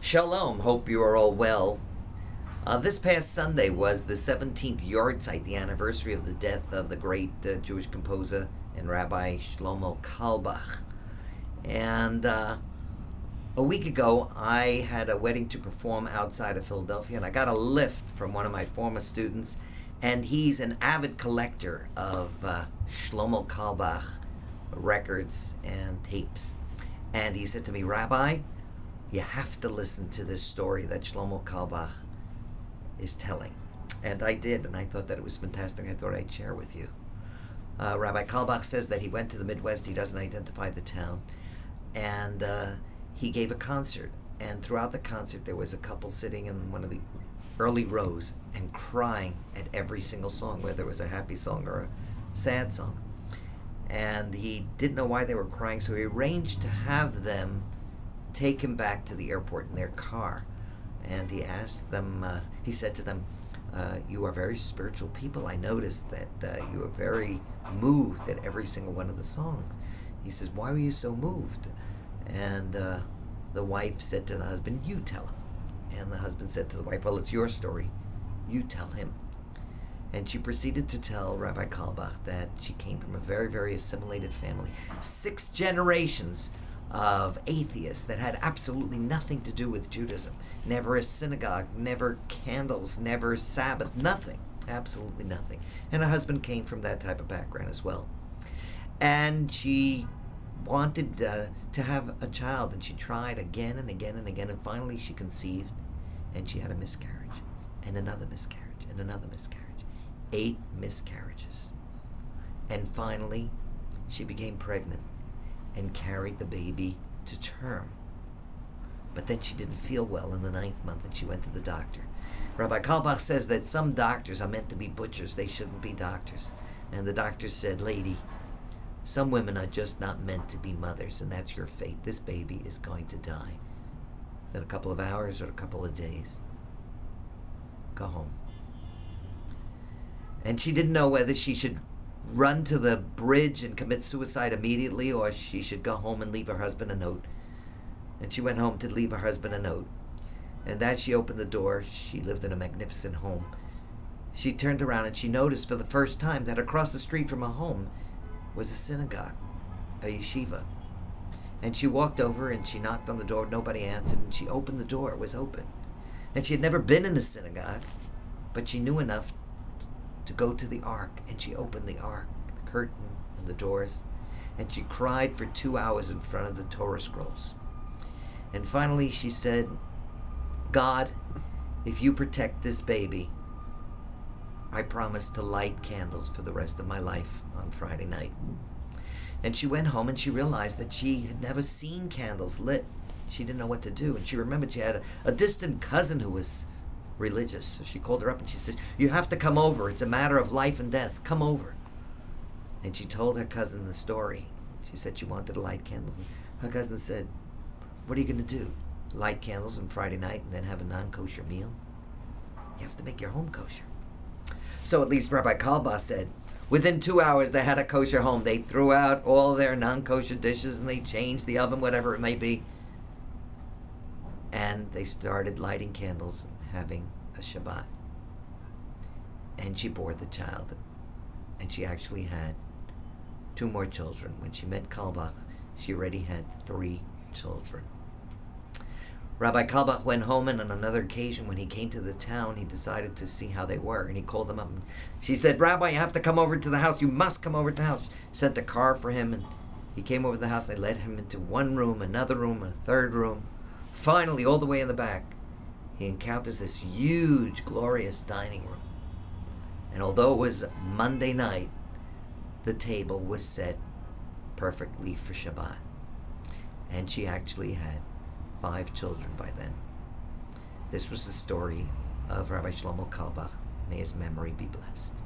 Shalom, hope you are all well. This past Sunday was the 17th yahrtzeit, the anniversary of the death of the great Jewish composer and Rabbi Shlomo Carlebach. And a week ago, I had a wedding to perform outside of Philadelphia, and I got a lift from one of my former students, and he's an avid collector of Shlomo Carlebach records and tapes. And he said to me, "Rabbi, you have to listen to this story that Shlomo Carlebach is telling." And I did, and I thought that it was fantastic. I thought I'd share with you. Rabbi Carlebach says that he went to the Midwest. He doesn't identify the town. And he gave a concert. And throughout the concert, there was a couple sitting in one of the early rows and crying at every single song, whether it was a happy song or a sad song. And he didn't know why they were crying, so he arranged to have them take him back to the airport in their car. And he asked them, he said to them, "You are very spiritual people. I noticed that you are very moved at every single one of the songs." He says, "Why were you so moved?" And the wife said to the husband, "You tell him." And the husband said to the wife, "Well, it's your story. You tell him." And she proceeded to tell Rabbi Carlebach that she came from a very, very assimilated family. 6 generations of atheists that had absolutely nothing to do with Judaism. Never a synagogue, never candles, never Sabbath, nothing. Absolutely nothing. And her husband came from that type of background as well. And she wanted to have a child, and she tried again and again and again, and finally she conceived, and she had a miscarriage, and another miscarriage, and another miscarriage. 8 miscarriages. And finally, she became pregnant and carried the baby to term. But then she didn't feel well in the 9th month, and she went to the doctor. Rabbi Carlebach says that some doctors are meant to be butchers. They shouldn't be doctors. And the doctor said, "Lady, some women are just not meant to be mothers, and that's your fate. This baby is going to die in a couple of hours or a couple of days. Go home." And she didn't know whether she should run to the bridge and commit suicide immediately, or she should go home and leave her husband a note. And she went home to leave her husband a note. And as she opened the door, she lived in a magnificent home. She turned around and she noticed for the first time that across the street from her home was a synagogue, a yeshiva. And she walked over and she knocked on the door. Nobody answered, and she opened the door. It was open. And she had never been in a synagogue, but she knew enough to go to the ark, and she opened the ark, the curtain and the doors, and she cried for 2 hours in front of the Torah scrolls. And finally she said, "God, if you protect this baby, I promise to light candles for the rest of my life on Friday night." And she went home and she realized that she had never seen candles lit. She didn't know what to do, and she remembered she had a distant cousin who was religious. So she called her up and she says, "You have to come over. It's a matter of life and death. Come over." And she told her cousin the story. She said she wanted to light candles. And her cousin said, "What are you going to do? Light candles on Friday night and then have a non-kosher meal? You have to make your home kosher." So at least Rabbi Carlebach said, within 2 hours they had a kosher home. They threw out all their non-kosher dishes and they changed the oven, whatever it may be. And they started lighting candles and having a Shabbat. And she bore the child. And she actually had 2 more children. When she met Carlebach, she already had 3 children. Rabbi Carlebach went home, and on another occasion when he came to the town, he decided to see how they were, and he called them up. And she said, "Rabbi, you have to come over to the house. You must come over to the house." Sent a car for him, and he came over to the house. They led him into one room, another room, a third room. Finally, all the way in the back, he encounters this huge, glorious dining room. And although it was Monday night, the table was set perfectly for Shabbat. And she actually had 5 children by then. This was the story of Rabbi Shlomo Carlebach. May his memory be blessed.